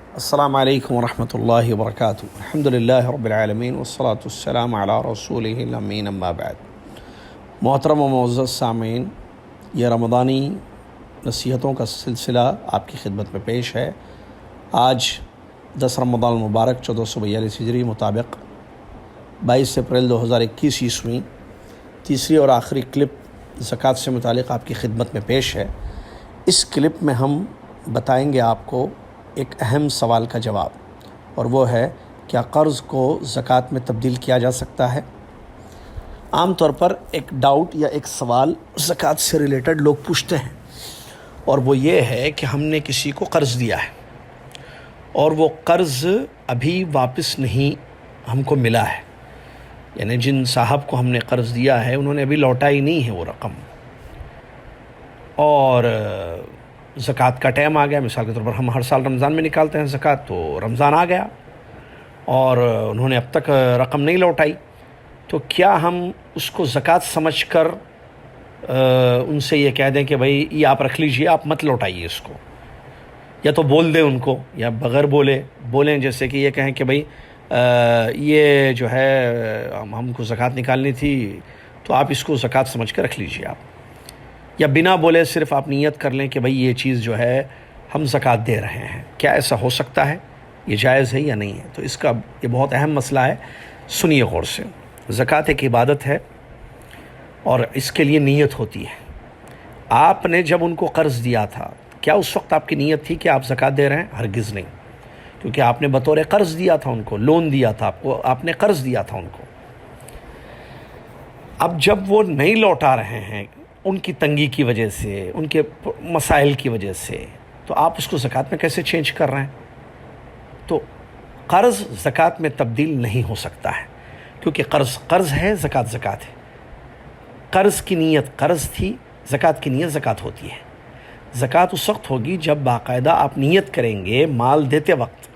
السلام علیکم ورحمۃ اللہ وبرکاتہ۔ الحمد للہ رب العالمین والصلاة والسلام علی رسولہ الامین، اما بعد۔ محترم و معزز سامعین، یہ رمضانی نصیحتوں کا سلسلہ آپ کی خدمت میں پیش ہے۔ آج 10 رمضان المبارک 1442 ہجری مطابق 22 اپریل 2021 عیسوی تیسری اور آخری کلپ زکوٰۃ سے متعلق آپ کی خدمت میں پیش ہے۔ اس کلپ میں ہم بتائیں گے آپ کو ایک اہم سوال کا جواب، اور وہ ہے کیا قرض کو زکوٰۃ میں تبدیل کیا جا سکتا ہے؟ عام طور پر ایک ڈاؤٹ یا ایک سوال زکوٰۃ سے ریلیٹڈ لوگ پوچھتے ہیں، اور وہ یہ ہے کہ ہم نے کسی کو قرض دیا ہے اور وہ قرض ابھی واپس نہیں ہم کو ملا ہے، یعنی جن صاحب کو ہم نے قرض دیا ہے انہوں نے ابھی لوٹائی نہیں ہے وہ رقم، اور زکوٰۃ کا ٹائم آ گیا۔ مثال کے طور پر ہم ہر سال رمضان میں نکالتے ہیں زکوٰۃ، تو رمضان آ گیا اور انہوں نے اب تک رقم نہیں لوٹائی، تو کیا ہم اس کو زکوٰۃ سمجھ کر ان سے یہ کہہ دیں کہ بھائی یہ آپ رکھ لیجئے، آپ مت لوٹائیے اس کو، یا تو بول دیں ان کو، یا بغیر بولیں جیسے کہ یہ کہیں کہ بھائی یہ جو ہے ہم کو زکوٰۃ نکالنی تھی تو آپ اس کو زکوٰۃ سمجھ کر رکھ لیجئے آپ، یا بنا بولے صرف آپ نیت کر لیں کہ بھئی یہ چیز جو ہے ہم زکوٰۃ دے رہے ہیں۔ کیا ایسا ہو سکتا ہے؟ یہ جائز ہے یا نہیں ہے؟ تو اس کا یہ بہت اہم مسئلہ ہے، سنیے غور سے۔ زکوٰۃ ایک عبادت ہے اور اس کے لیے نیت ہوتی ہے۔ آپ نے جب ان کو قرض دیا تھا، کیا اس وقت آپ کی نیت تھی کہ آپ زکوٰۃ دے رہے ہیں؟ ہرگز نہیں، کیونکہ آپ نے بطور قرض دیا تھا ان کو، لون دیا تھا آپ نے قرض دیا تھا ان کو۔ اب جب وہ نہیں لوٹا رہے ہیں ان کی تنگی کی وجہ سے، ان کے مسائل کی وجہ سے، تو آپ اس کو زکوٰۃ میں کیسے چینج کر رہے ہیں؟ تو قرض زکوٰۃ میں تبدیل نہیں ہو سکتا ہے، کیونکہ قرض ہے، زکوٰۃ ہے۔ قرض کی نیت قرض تھی، زکوٰۃ کی نیت زکوٰۃ ہوتی ہے۔ زکوٰۃ اس وقت ہوگی جب باقاعدہ آپ نیت کریں گے مال دیتے وقت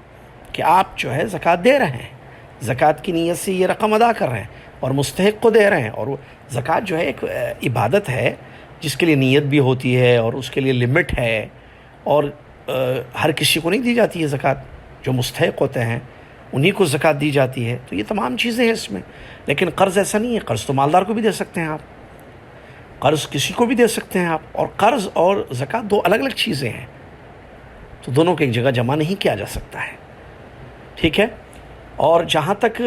کہ آپ جو ہے زکوٰۃ دے رہے ہیں، زکوٰۃ کی نیت سے یہ رقم ادا کر رہے ہیں اور مستحق کو دے رہے ہیں۔ اور زکوٰۃ جو ہے ایک عبادت ہے جس کے لیے نیت بھی ہوتی ہے اور اس کے لیے لمٹ ہے، اور ہر کسی کو نہیں دی جاتی ہے زکوٰۃ، جو مستحق ہوتے ہیں انہی کو زکوٰۃ دی جاتی ہے۔ تو یہ تمام چیزیں ہیں اس میں، لیکن قرض ایسا نہیں ہے۔ قرض تو مالدار کو بھی دے سکتے ہیں آپ، قرض کسی کو بھی دے سکتے ہیں آپ، اور قرض اور زکوٰۃ دو الگ الگ چیزیں ہیں، تو دونوں کو ایک جگہ جمع نہیں کیا جا سکتا ہے، ٹھیک ہے۔ اور جہاں تک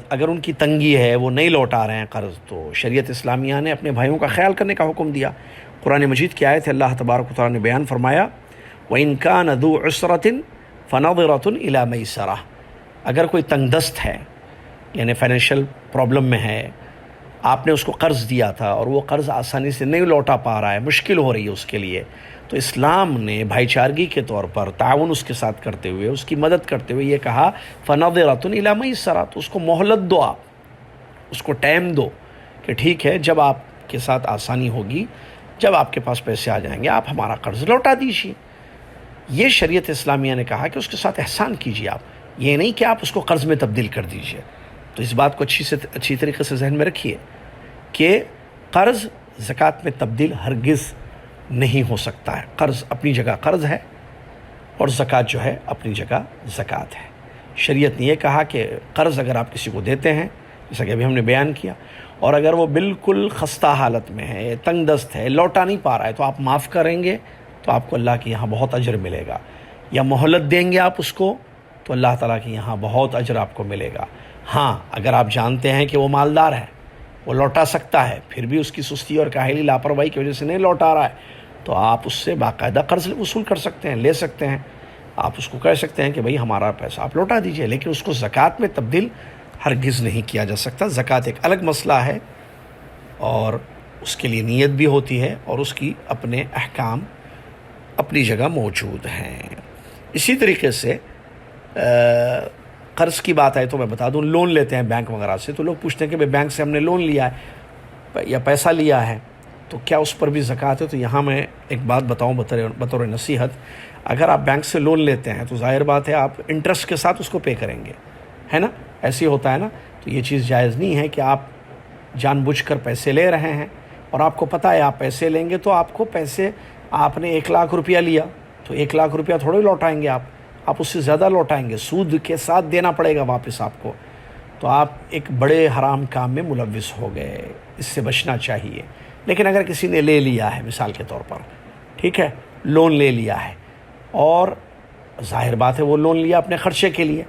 اگر ان کی تنگی ہے، وہ نہیں لوٹا رہے ہیں قرض، تو شریعت اسلامیہ نے اپنے بھائیوں کا خیال کرنے کا حکم دیا۔ قرآن مجید کی آیت ہے، اللہ تبارک و تعالیٰ نے بیان فرمایا وَإِن كَانَ ذُو عُسْرَةٍ فَنَظِرَةٌ إِلَىٰ مَيْسَرَةٍ۔ اگر کوئی تنگ دست ہے، یعنی فائنینشیل پرابلم میں ہے، آپ نے اس کو قرض دیا تھا اور وہ قرض آسانی سے نہیں لوٹا پا رہا ہے، مشکل ہو رہی ہے اس کے لیے، تو اسلام نے بھائی چارگی کے طور پر تعاون اس کے ساتھ کرتے ہوئے، اس کی مدد کرتے ہوئے یہ کہا فَنَظِرَةٌ إِلَىٰ مَيْسَرَةٍ، تو اس کو مہلت دو، آپ اس کو ٹائم دو کہ ٹھیک ہے، جب آپ کے ساتھ آسانی ہوگی، جب آپ کے پاس پیسے آ جائیں گے، آپ ہمارا قرض لوٹا دیجیے۔ یہ شریعت اسلامیہ نے کہا کہ اس کے ساتھ احسان کیجیے آپ، یہ نہیں کہ آپ اس کو قرض میں تبدیل کر دیجیے۔ تو اس بات کو اچھی طریقے سے ذہن میں رکھیے کہ قرض زکوٰۃ میں تبدیل ہرگز نہیں ہو سکتا ہے۔ قرض اپنی جگہ قرض ہے اور زکوٰۃ جو ہے اپنی جگہ زکوٰۃ ہے۔ شریعت نے یہ کہا کہ قرض اگر آپ کسی کو دیتے ہیں، جیسا کہ ابھی ہم نے بیان کیا، اور اگر وہ بالکل خستہ حالت میں ہے، تنگ دست ہے، لوٹا نہیں پا رہا ہے، تو آپ معاف کریں گے تو آپ کو اللہ کے یہاں بہت اجر ملے گا، یا مہلت دیں گے آپ اس کو تو اللہ تعالیٰ کے یہاں بہت اجر آپ کو ملے گا۔ ہاں، اگر آپ جانتے ہیں کہ وہ مالدار ہے، وہ لوٹا سکتا ہے، پھر بھی اس کی سستی اور کاہلی لاپرواہی کی وجہ سے نہیں لوٹا رہا ہے، تو آپ اس سے باقاعدہ قرض وصول کر سکتے ہیں، لے سکتے ہیں، آپ اس کو کہہ سکتے ہیں کہ بھئی ہمارا پیسہ آپ لوٹا دیجئے، لیکن اس کو زکوٰۃ میں تبدیل ہرگز نہیں کیا جا سکتا۔ زکوٰۃ ایک الگ مسئلہ ہے اور اس کے لیے نیت بھی ہوتی ہے، اور اس کی اپنے احکام اپنی جگہ موجود ہیں۔ اسی طریقے سے قرض کی بات آئے تو میں بتا دوں، لون لیتے ہیں بینک وغیرہ سے، تو لوگ پوچھتے ہیں کہ بھئی بینک سے ہم نے لون لیا ہے یا پیسہ لیا ہے تو کیا اس پر بھی زکوٰۃ ہے؟ تو یہاں میں ایک بات بتاؤں بطور نصیحت، اگر آپ بینک سے لون لیتے ہیں تو ظاہر بات ہے آپ انٹرسٹ کے ساتھ اس کو پے کریں گے، ہے نا؟ ایسے ہوتا ہے نا؟ تو یہ چیز جائز نہیں ہے کہ آپ جان بوجھ کر پیسے لے رہے ہیں، اور آپ کو پتہ ہے آپ پیسے لیں گے تو آپ کو پیسے، آپ نے 1 لاکھ روپیہ لیا تو 1 لاکھ روپیہ تھوڑے لوٹائیں گے آپ آپ اس سے زیادہ لوٹائیں گے، سود کے ساتھ دینا پڑے گا واپس آپ کو، تو آپ ایک بڑے حرام کام میں ملوث ہو گئے، اس سے بچنا چاہیے۔ لیکن اگر کسی نے لے لیا ہے مثال کے طور پر، ٹھیک ہے، لون لے لیا ہے، اور ظاہر بات ہے وہ لون لیا اپنے خرچے کے لیے،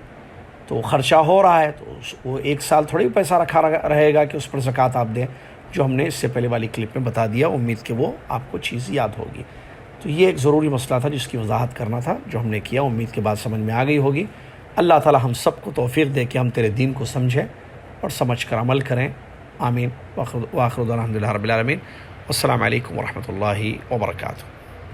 تو خرچہ ہو رہا ہے، تو وہ 1 سال تھوڑی پیسہ رکھا رہے گا کہ اس پر زکوٰۃ آپ دیں، جو ہم نے اس سے پہلے والی کلپ میں بتا دیا، امید کہ وہ آپ کو چیز یاد ہوگی۔ تو یہ ایک ضروری مسئلہ تھا جس کی وضاحت کرنا تھا، جو ہم نے کیا، امید کے بعد سمجھ میں آ گئی ہوگی۔ اللہ تعالی ہم سب کو توفیق دے کہ ہم تیرے دین کو سمجھیں اور سمجھ کر عمل کریں، آمین۔ وآخر دعوانا الحمد للہ رب العالمین۔ السلام علیکم ورحمۃ اللہ وبرکاتہ۔